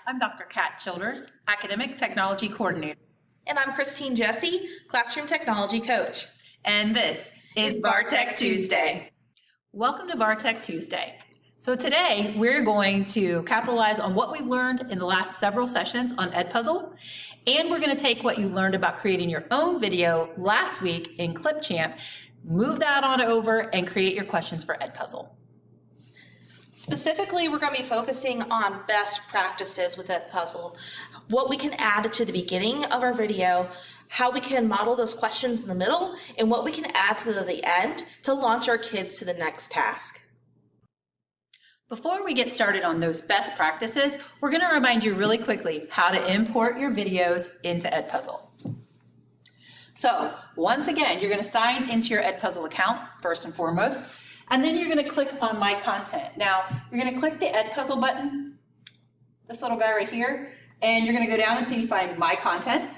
I'm Dr. Kat Childers, Academic Technology Coordinator. And I'm Christine Jesse, Classroom Technology Coach. And this is Vartek Tuesday. Welcome to Vartek Tuesday. So today we're going to capitalize on what we've learned in the last several sessions on EdPuzzle, and we're going to take what you learned about creating your own video last week in Clipchamp, move that on over, and create your questions for EdPuzzle. Specifically, we're going to be focusing on best practices with EdPuzzle, what we can add to the beginning of our video, how we can model those questions in the middle, and what we can add to the end to launch our kids to the next task. Before we get started on those best practices, we're going to remind you really quickly how to import your videos into EdPuzzle. So once again, you're going to sign into your EdPuzzle account first and foremost, and then you're going to click on My Content. Now, you're going to click the EdPuzzle button, this little guy right here, and you're going to go down until you find My Content.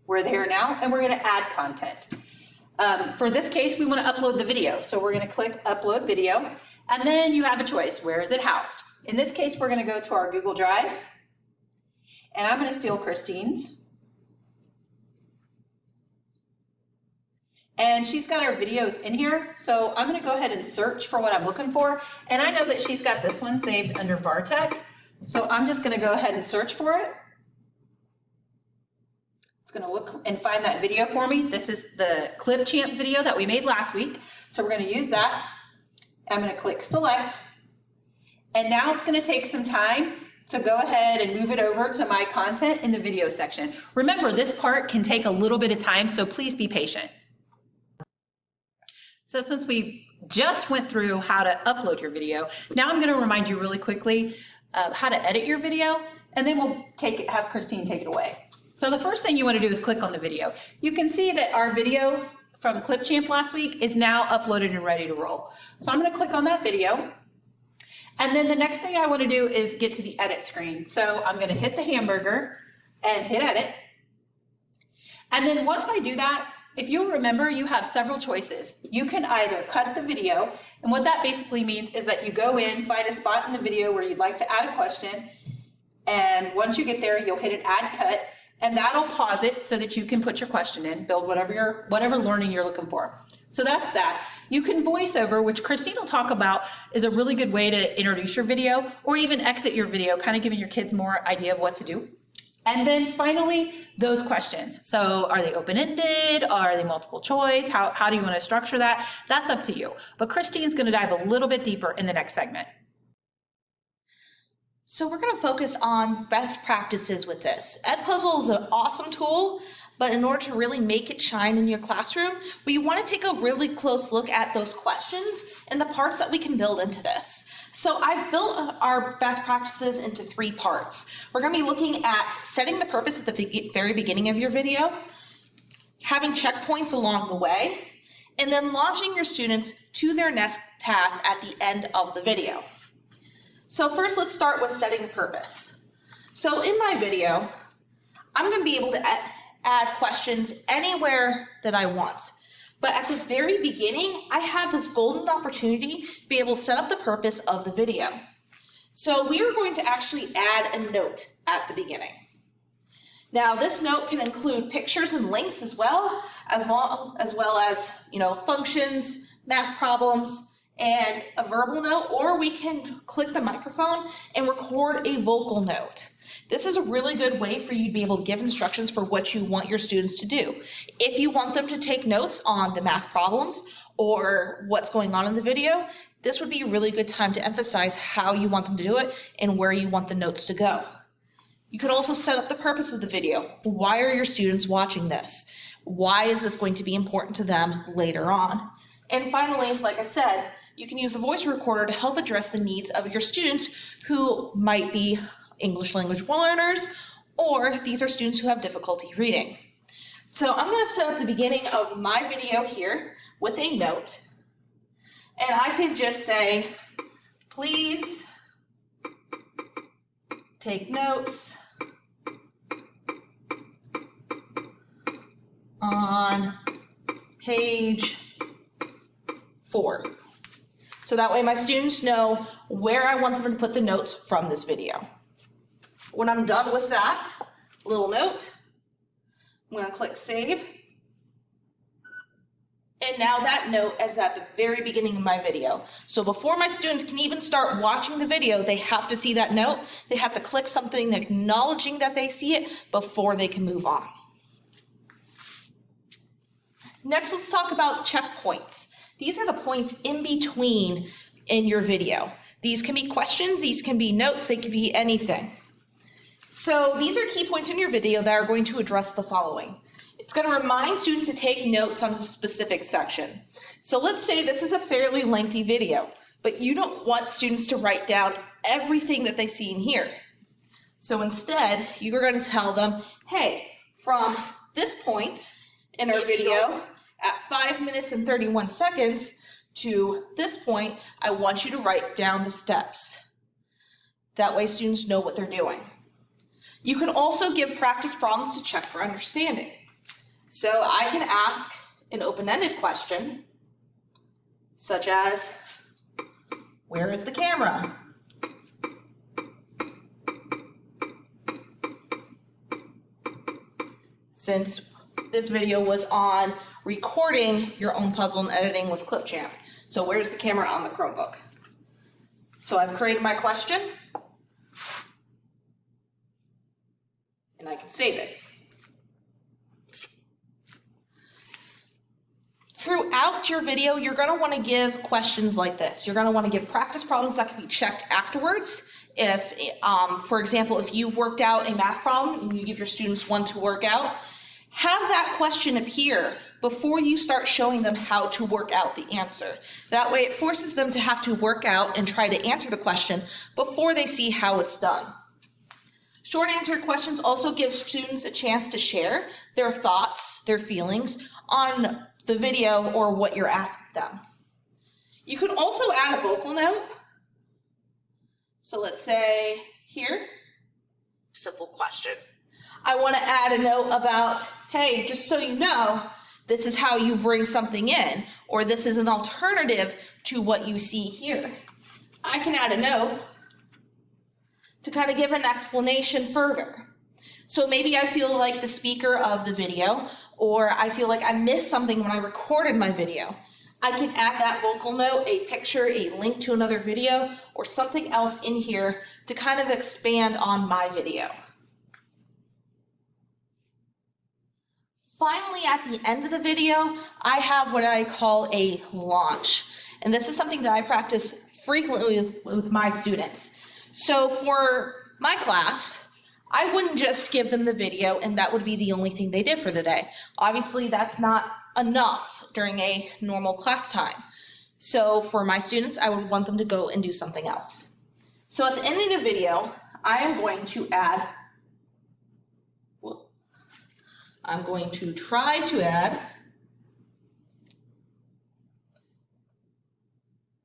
We're there now, and we're going to add content. For this case, we want to upload the video, so we're going to click Upload Video, and then you have a choice. Where is it housed? In this case, we're going to go to our Google Drive, and I'm going to steal Christine's. And she's got our videos in here, so I'm going to go ahead and search for what I'm looking for. And I know that she's got this one saved under Vartek, so I'm just going to go ahead and search for it. It's going to look and find that video for me. This is the Clipchamp video that we made last week, so we're going to use that. I'm going to click Select, and now it's going to take some time to go ahead and move it over to My Content in the video section. Remember, this part can take a little bit of time, so please be patient. So since we just went through how to upload your video, now I'm going to remind you really quickly how to edit your video, and then we'll have Christine take it away. So the first thing you want to do is click on the video. You can see that our video from Clipchamp last week is now uploaded and ready to roll. So I'm going to click on that video, and then the next thing I want to do is get to the edit screen. So I'm going to hit the hamburger and hit edit. And then once I do that, if you'll remember, you have several choices. You can either cut the video, and what that basically means is that you go in, find a spot in the video where you'd like to add a question, and once you get there, you'll hit an add cut, and that'll pause it so that you can put your question in, build whatever learning you're looking for. So that's that. You can voice over, which Christine will talk about, is a really good way to introduce your video, or even exit your video, kind of giving your kids more idea of what to do. And then finally, those questions. So are they open-ended? Are they multiple choice? How do you want to structure that? That's up to you. But Christine's going to dive a little bit deeper in the next segment. So we're going to focus on best practices with this. EdPuzzle is an awesome tool, but in order to really make it shine in your classroom, we want to take a really close look at those questions and the parts that we can build into this. So I've built our best practices into 3 parts. We're going to be looking at setting the purpose at the very beginning of your video, having checkpoints along the way, and then launching your students to their next task at the end of the video. So first, let's start with setting the purpose. So in my video, I'm going to be able to add questions anywhere that I want. But at the very beginning, I have this golden opportunity to be able to set up the purpose of the video. So we are going to actually add a note at the beginning. Now, this note can include pictures and links as well as functions, math problems, and a verbal note, or we can click the microphone and record a vocal note. This is a really good way for you to be able to give instructions for what you want your students to do. If you want them to take notes on the math problems or what's going on in the video, this would be a really good time to emphasize how you want them to do it and where you want the notes to go. You could also set up the purpose of the video. Why are your students watching this? Why is this going to be important to them later on? And finally, like I said, you can use the voice recorder to help address the needs of your students who might be English language learners, or these are students who have difficulty reading. So I'm going to set up the beginning of my video here with a note, and I can just say, please take notes on page 4. So that way my students know where I want them to put the notes from this video. When I'm done with that little note, I'm going to click save. And now that note is at the very beginning of my video. So before my students can even start watching the video, they have to see that note. They have to click something acknowledging that they see it before they can move on. Next, let's talk about checkpoints. These are the points in between in your video. These can be questions, these can be notes, they can be anything. So these are key points in your video that are going to address the following. It's going to remind students to take notes on a specific section. So let's say this is a fairly lengthy video, but you don't want students to write down everything that they see in here. So instead, you're going to tell them, hey, from this point in our video at 5 minutes and 31 seconds to this point, I want you to write down the steps. That way students know what they're doing. You can also give practice problems to check for understanding. So I can ask an open-ended question, such as, where is the camera? Since this video was on recording your own puzzle and editing with Clipchamp. So where's the camera on the Chromebook? So I've created my question, and I can save it. Throughout your video, you're going to want to give questions like this. You're going to want to give practice problems that can be checked afterwards. If, for example, if you worked out a math problem and you give your students one to work out, have that question appear before you start showing them how to work out the answer. That way it forces them to have to work out and try to answer the question before they see how it's done. Short answer questions also give students a chance to share their thoughts, their feelings on the video or what you're asking them. You can also add a vocal note. So let's say here, simple question. I want to add a note about, hey, just so you know, this is how you bring something in, or this is an alternative to what you see here. I can add a note to kind of give an explanation further. So maybe I feel like the speaker of the video, or I feel like I missed something when I recorded my video. I can add that vocal note, a picture, a link to another video, or something else in here to kind of expand on my video. Finally, at the end of the video, I have what I call a launch. And this is something that I practice frequently with my students. So for my class, I wouldn't just give them the video and that would be the only thing they did for the day. Obviously, that's not enough during a normal class time. So for my students, I would want them to go and do something else. So at the end of the video, I'm going to try to add,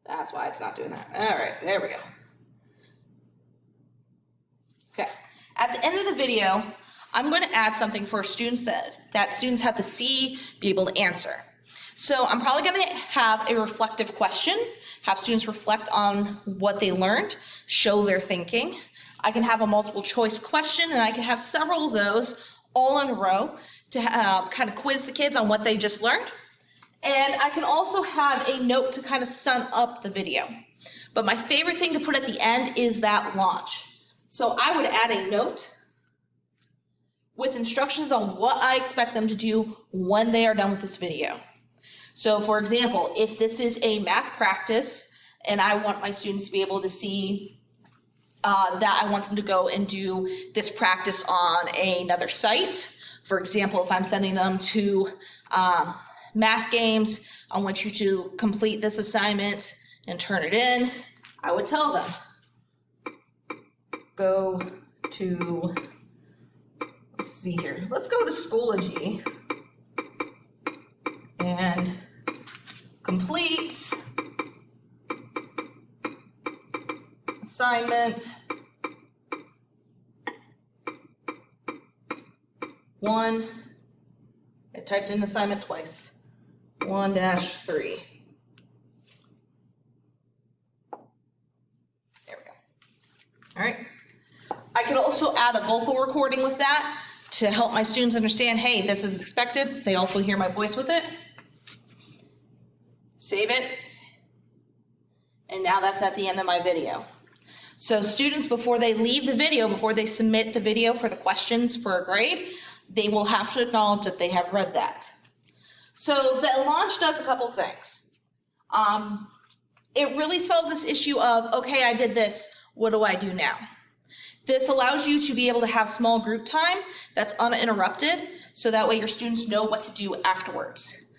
that's why it's not doing that. All right, there we go. Okay, at the end of the video, I'm going to add something for students that students have to see, be able to answer. So I'm probably going to have a reflective question, have students reflect on what they learned, show their thinking. I can have a multiple choice question, and I can have several of those all in a row to kind of quiz the kids on what they just learned. And I can also have a note to kind of sum up the video. But my favorite thing to put at the end is that launch. So I would add a note with instructions on what I expect them to do when they are done with this video. So for example, if this is a math practice and I want my students to be able to see that I want them to go and do this practice on another site. For example, if I'm sending them to math games, I want you to complete this assignment and turn it in, I would tell them, go to, let's see here, let's go to Schoology and complete assignment 1, I typed in assignment twice, 1-3. There we go. All right. I could also add a vocal recording with that to help my students understand, hey, this is expected. They also hear my voice with it. Save it. And now that's at the end of my video. So students, before they leave the video, before they submit the video for the questions for a grade, they will have to acknowledge that they have read that. So the launch does a couple things. It really solves this issue of, okay, I did this, what do I do now? This allows you to be able to have small group time that's uninterrupted, so that way your students know what to do afterwards.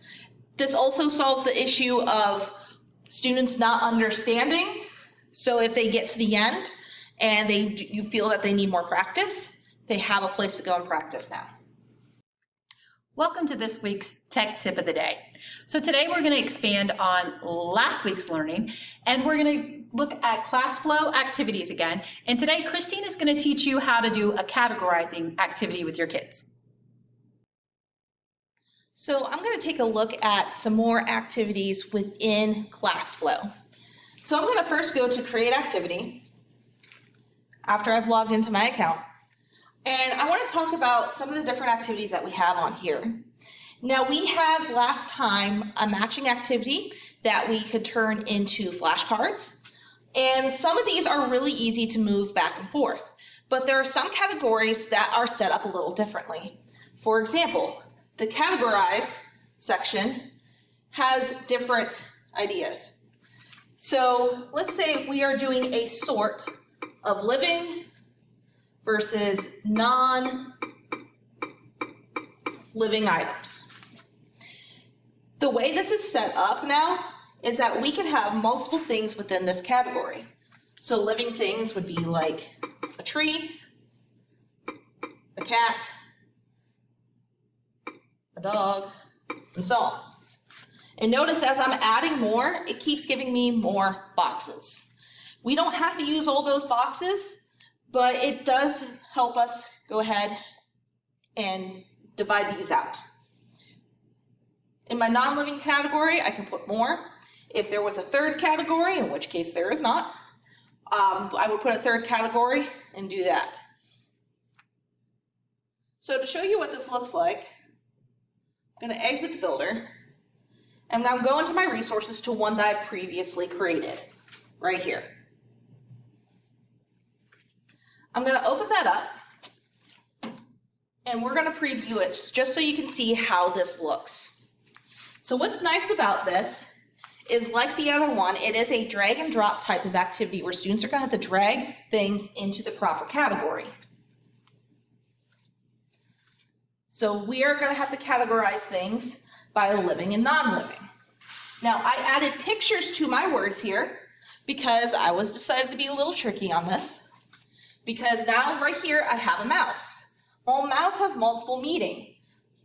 This also solves the issue of students not understanding. So if they get to the end and you feel that they need more practice, they have a place to go and practice now. Welcome to this week's Tech Tip of the Day. So today we're going to expand on last week's learning, and we're going to look at Classflow Activities again. And today Christine is going to teach you how to do a categorizing activity with your kids. So I'm going to take a look at some more activities within Classflow. So I'm going to first go to Create Activity after I've logged into my account. And I want to talk about some of the different activities that we have on here. Now, we had last time a matching activity that we could turn into flashcards. And some of these are really easy to move back and forth. But there are some categories that are set up a little differently. For example, the Categorize section has different ideas. So let's say we are doing a sort of living versus non-living items. The way this is set up now is that we can have multiple things within this category. So living things would be like a tree, a cat, a dog, and so on. And notice as I'm adding more, it keeps giving me more boxes. We don't have to use all those boxes, but it does help us go ahead and divide these out. In my non-living category, I can put more. If there was a third category, in which case there is not, I would put a third category and do that. So to show you what this looks like, I'm going to exit the builder, and now go into my resources to one that I've previously created, right here. I'm going to open that up, and we're going to preview it just so you can see how this looks. So what's nice about this is, like the other one, it is a drag and drop type of activity where students are going to have to drag things into the proper category. So we are going to have to categorize things by living and non-living. Now, I added pictures to my words here because I was decided to be a little tricky on this. Because now right here I have a mouse. Well, a mouse has multiple meaning.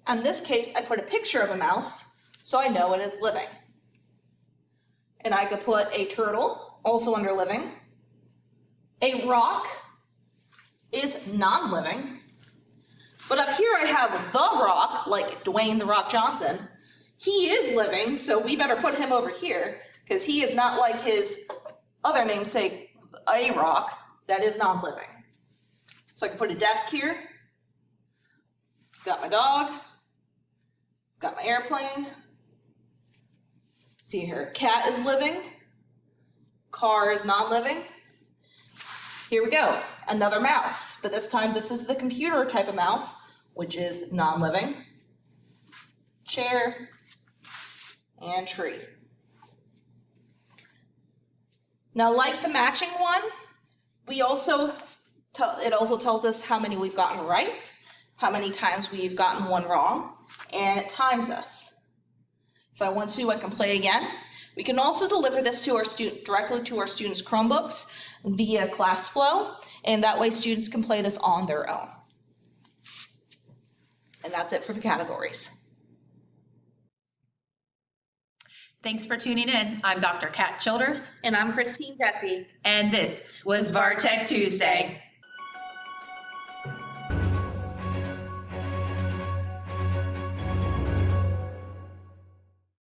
In this case, I put a picture of a mouse so I know it is living. And I could put a turtle, also under living. A rock is non-living. But up here I have the Rock, like Dwayne "The Rock" Johnson. He is living, so we better put him over here because he is not like his other namesake, A Rock, that is non-living. So I can put a desk here. Got my dog. Got my airplane. See here, cat is living. Car is non-living. Here we go, another mouse, but this time this is the computer type of mouse, which is non-living. Chair and tree. Now, like the matching one, it also tells us how many we've gotten right, how many times we've gotten one wrong, and it times us. If I want to, I can play again. We can also deliver this to our directly to our students' Chromebooks via Classflow, and that way students can play this on their own. And that's it for the categories. Thanks for tuning in. I'm Dr. Kat Childers. And I'm Christine Jesse. And this was Vartek Tuesday.